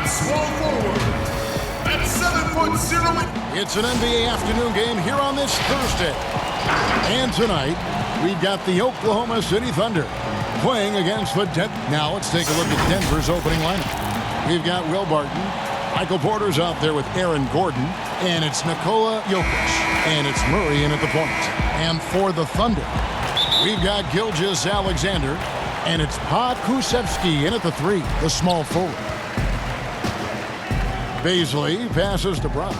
small forward. At 7'0". It's an NBA afternoon game here on this Thursday. And tonight, we've got the Oklahoma City Thunder playing against the Now let's take a look at Denver's opening lineup. We've got Will Barton. Michael Porter's out there with Aaron Gordon. And it's Nikola Jokic. And it's Murray in at the point. And for the Thunder, we've got Gilgeous-Alexander. And it's Pokusevski in at the 3, the small forward. Baisley passes to Brown.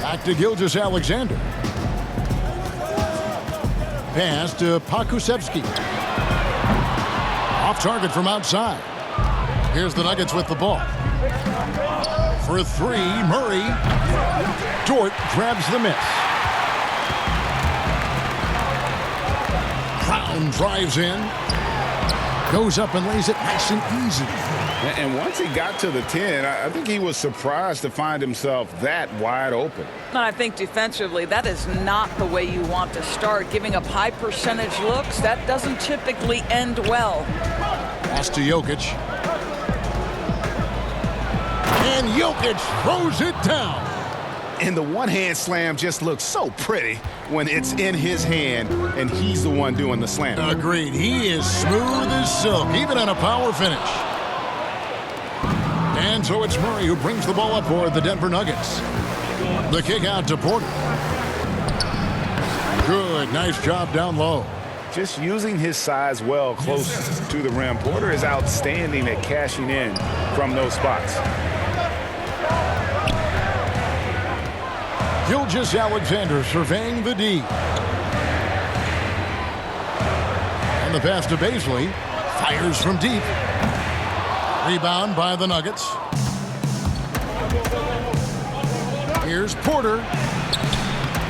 Back to Gilgeous-Alexander. Pass to Pokusevski. Off target from outside. Here's the Nuggets with the ball. For 3, Murray. Dort grabs the miss. Brown drives in. Goes up and lays it nice and easy. And once he got to the 10, I think he was surprised to find himself that wide open. I think defensively, that is not the way you want to start. Giving up high percentage looks, that doesn't typically end well. Pass to Jokic. And Jokic throws it down. And the one-hand slam just looks so pretty when it's in his hand and he's the one doing the slam. Agreed. He is smooth as silk, even on a power finish. And so it's Murray who brings the ball up for the Denver Nuggets. The kick out to Porter. Good. Nice job down low. Just using his size well close to the rim. Porter is outstanding at cashing in from those spots. Gilgeous-Alexander surveying the D. And the pass to Baisley. Fires from deep. Rebound by the Nuggets. Here's Porter.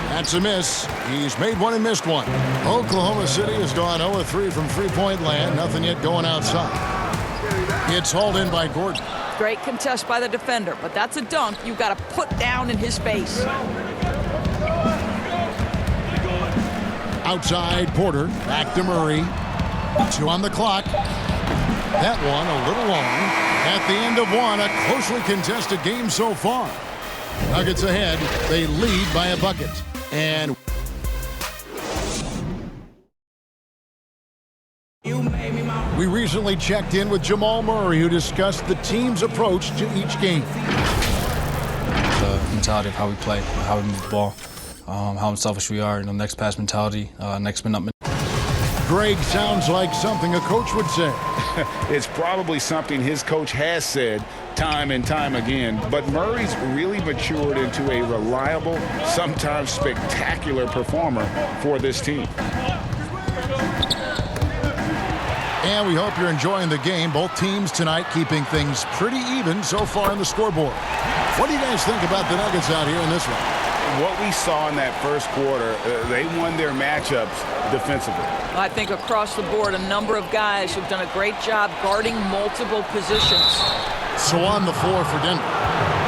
That's a miss. He's made one and missed one. Oklahoma City has gone 0-3 from three-point land. Nothing yet going outside. It's hauled in by Gordon. Great contest by the defender, but that's a dunk you've got to put down in his face. Outside, Porter. Back to Murray. 2 on the clock. That one a little long. At the end of one, a closely contested game so far. Nuggets ahead. They lead by a bucket. And we recently checked in with Jamal Murray, who discussed the team's approach to each game. The mentality of how we play, how we move the ball, how unselfish we are, next pass mentality, next man up. Greg sounds like something a coach would say. It's probably something his coach has said time and time again, but Murray's really matured into a reliable, sometimes spectacular performer for this team. And we hope you're enjoying the game. Both teams tonight keeping things pretty even so far on the scoreboard. What do you guys think about the Nuggets out here in this one? What we saw in that first quarter, they won their matchups defensively. I think across the board, a number of guys who've done a great job guarding multiple positions. So on the floor for Denver,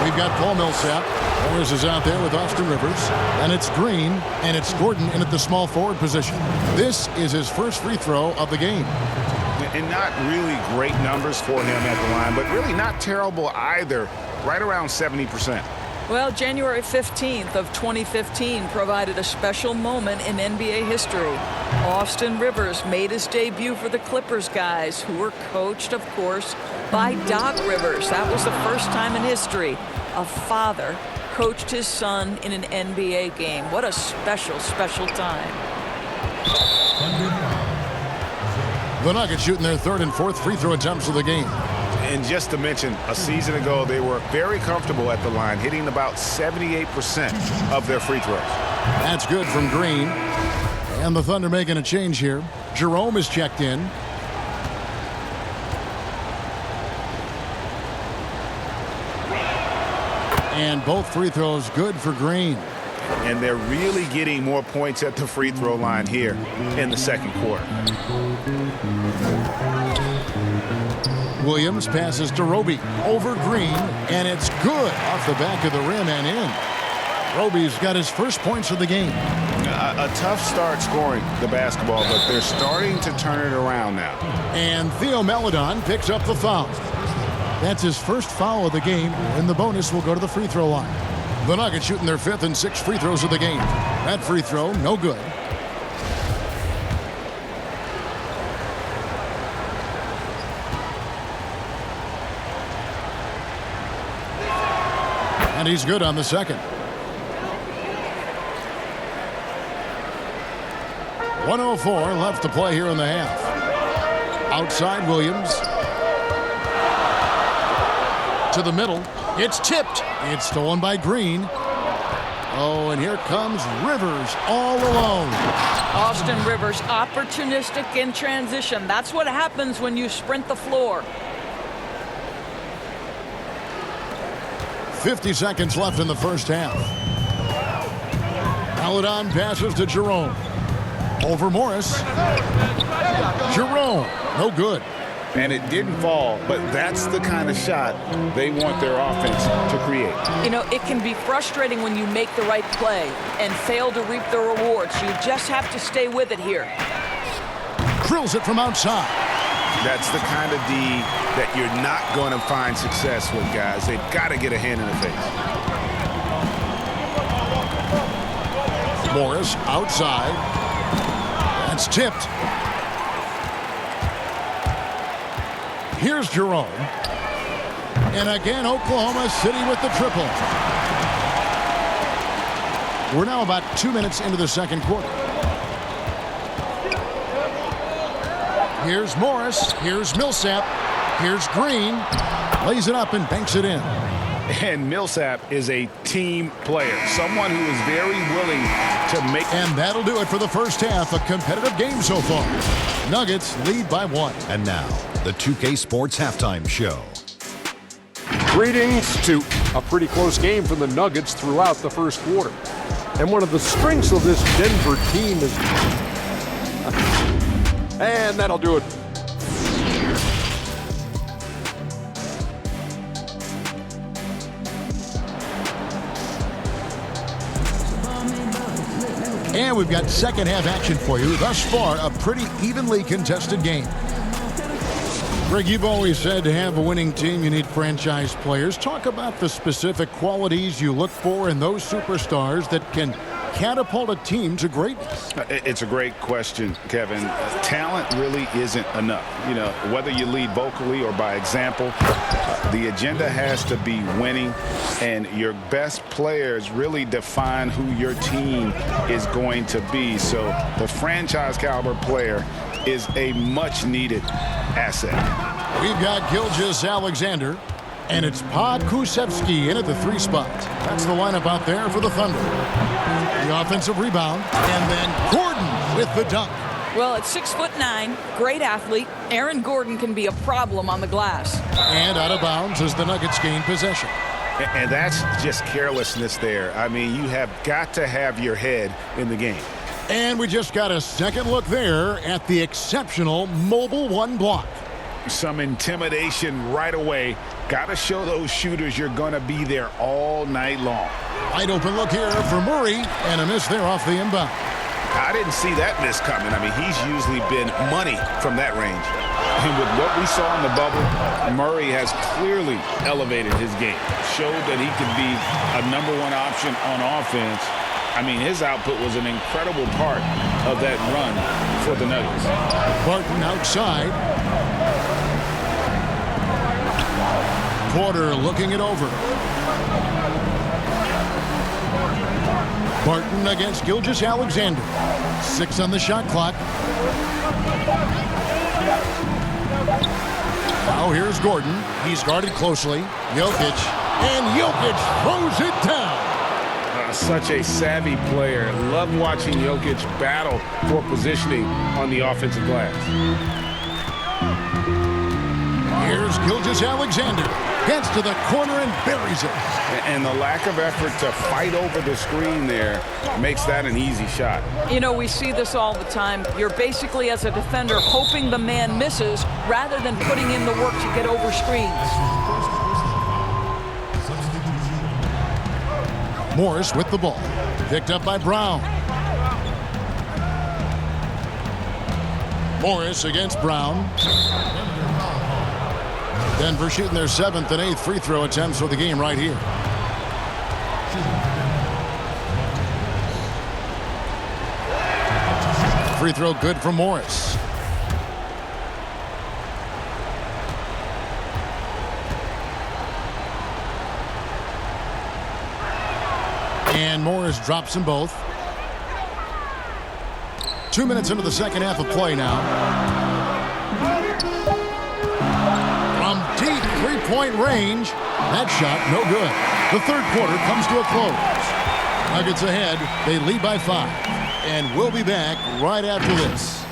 we've got Paul Millsap. Morris is out there with Austin Rivers. And it's Green, and it's Gordon in at the small forward position. This is his first free throw of the game. And not really great numbers for him at the line, but really not terrible either, right around 70%. Well, January 15th of 2015 provided a special moment in NBA history. Austin Rivers made his debut for the Clippers guys, who were coached, of course, by Doc Rivers. That was the first time in history a father coached his son in an NBA game. What a special, special time. The Nuggets shooting their third and fourth free throw attempts of the game. And just to mention, a season ago, they were very comfortable at the line, hitting about 78% of their free throws. That's good from Green. And the Thunder making a change here. Jerome is checked in. And both free throws good for Green. And they're really getting more points at the free throw line here in the second quarter. Williams passes to Roby over Green, and it's good off the back of the rim and in. Roby's got his first points of the game. A tough start scoring the basketball, but they're starting to turn it around now. And Theo Maledon picks up the foul. That's his first foul of the game, and the bonus will go to the free throw line. The Nuggets shooting their 5th and 6th free throws of the game. That free throw, no good. And he's good on the second. 1:04 left to play here in the half. Outside Williams. To the middle. It's tipped. It's stolen by Green. Oh, and here comes Rivers all alone. Austin Rivers, opportunistic in transition. That's what happens when you sprint the floor. 50 seconds left in the first half. Maledon passes to Jerome. Over Morris. Jerome, no good. And it didn't fall, but that's the kind of shot they want their offense to create. You know, it can be frustrating when you make the right play and fail to reap the rewards. You just have to stay with it here. Drills it from outside. That's the kind of D that you're not going to find success with, guys. They've got to get a hand in the face. Morris outside. That's tipped. Here's Jerome. And again, Oklahoma City with the triple. We're now about 2 minutes into the second quarter. Here's Morris. Here's Millsap. Here's Green. Lays it up and banks it in. And Millsap is a team player. Someone who is very willing to make... And that'll do it for the first half. A competitive game so far. Nuggets lead by 1. And now, the 2K Sports Halftime Show. Greetings to a pretty close game for the Nuggets throughout the first quarter. And one of the strengths of this Denver team is... And that'll do it. And we've got second half action for you. Thus far, a pretty evenly contested game. Greg, you've always said to have a winning team, you need franchise players. Talk about the specific qualities you look for in those superstars that can catapult a team to greatness. It's a great question, Kevin. Talent really isn't enough. You know, whether you lead vocally or by example, the agenda has to be winning, and your best players really define who your team is going to be. So the franchise caliber player is a much needed asset. We've got Gilgeous-Alexander, and it's Pokusevski in at the 3 spot. That's the lineup out there for the Thunder. The offensive rebound, and then Gordon with the dunk. Well, at 6'9", great athlete, Aaron Gordon can be a problem on the glass. And out of bounds as the Nuggets gain possession. And that's just carelessness there. I mean, you have got to have your head in the game. And we just got a second look there at the exceptional mobile 1 block. Some intimidation right away. Got to show those shooters you're going to be there all night long. Wide open look here for Murray, and a miss there off the inbound. I didn't see that miss coming. I mean, he's usually been money from that range. And with what we saw in the bubble, Murray has clearly elevated his game. Showed that he could be a #1 option on offense. I mean, his output was an incredible part of that run for the Nuggets. Barton outside. Porter looking it over. Barton against Gilgeous-Alexander. 6 on the shot clock. Now here's Gordon. He's guarded closely. Jokic. And Jokic throws it down. Such a savvy player. Love watching Jokic battle for positioning on the offensive glass. Here's Gilgeous-Alexander. Gets to the corner and buries it. And the lack of effort to fight over the screen there makes that an easy shot. You know, we see this all the time. You're basically, as a defender, hoping the man misses rather than putting in the work to get over screens. Morris with the ball. Picked up by Brown. Morris against Brown. Denver shooting their 7th and 8th free throw attempts for the game right here. Free throw good for Morris. And Morris drops them both. 2 minutes into the second half of play now. From deep three-point range. That shot, no good. The third quarter comes to a close. Nuggets ahead. They lead by 5. And we'll be back right after this.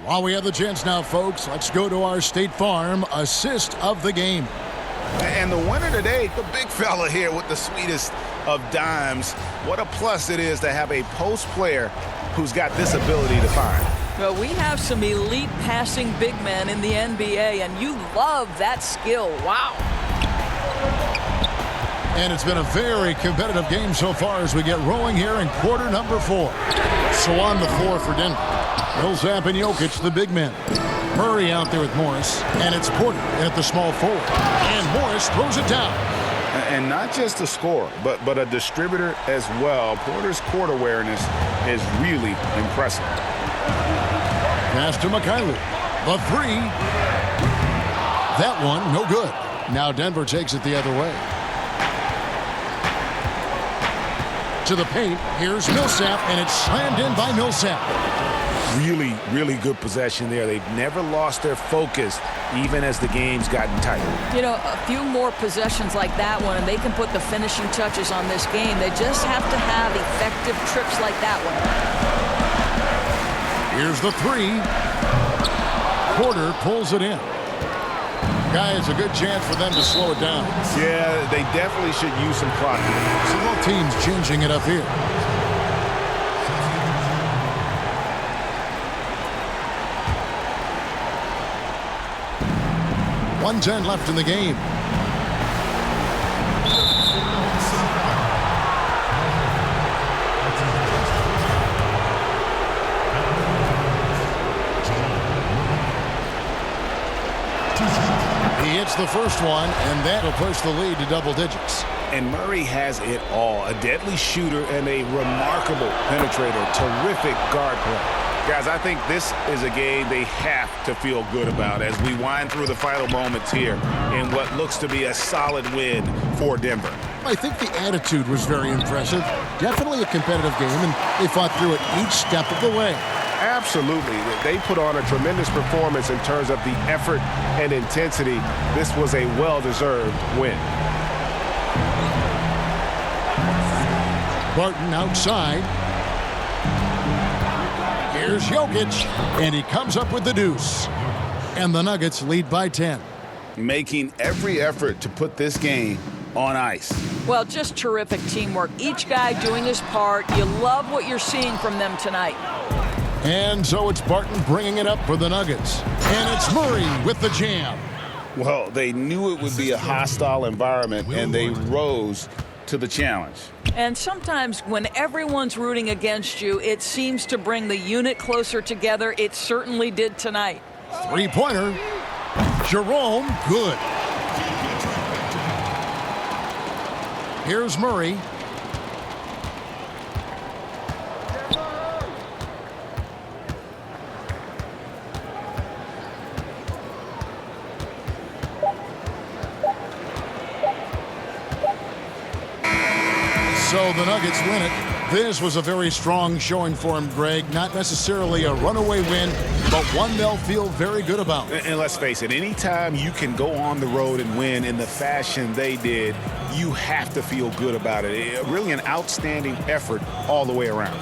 While we have the chance now, folks, let's go to our State Farm assist of the game. And the winner today, the big fella here with the sweetest of dimes. What a plus it is to have a post player who's got this ability to find. Well, we have some elite passing big men in the NBA, and you love that skill. Wow. And it's been a very competitive game so far as we get rolling here in quarter number 4. So on the floor for Denver. Millsap and Jokic, the big men. Murray out there with Morris. And it's Porter at the small forward. And Morris throws it down. And not just a scorer, but a distributor as well. Porter's court awareness is really impressive. Pass to Mikhailuk. The three. That one, no good. Now Denver takes it the other way. To the paint. Here's Millsap, and it's slammed in by Millsap. Really, really good possession there. They've never lost their focus, even as the game's gotten tighter. You know, a few more possessions like that one, and they can put the finishing touches on this game. They just have to have effective trips like that one. Here's the three. Porter pulls it in. Guys, a good chance for them to slow it down. Yeah, they definitely should use some clock. So both teams changing it up here. .110 left in the game. He hits the first one, and that'll push the lead to double digits. And Murray has it all. A deadly shooter and a remarkable penetrator. Terrific guard play. Guys, I think this is a game they have to feel good about as we wind through the final moments here in what looks to be a solid win for Denver. I think the attitude was very impressive. Definitely a competitive game, and they fought through it each step of the way. Absolutely. They put on a tremendous performance in terms of the effort and intensity. This was a well-deserved win. Barton outside. Here's Jokic, and he comes up with the deuce. And the Nuggets lead by 10. Making every effort to put this game on ice. Well, just terrific teamwork. Each guy doing his part. You love what you're seeing from them tonight. And so it's Barton bringing it up for the Nuggets. And it's Murray with the jam. Well, they knew it would be a hostile environment, and they rose to the challenge. And sometimes when everyone's rooting against you, it seems to bring the unit closer together. It certainly did tonight. Three-pointer. Jerome, good. Here's Murray. So the Nuggets win it. This was a very strong showing for him, Greg. Not necessarily a runaway win, but one they'll feel very good about. And let's face it, anytime you can go on the road and win in the fashion they did, you have to feel good about it. Really an outstanding effort all the way around.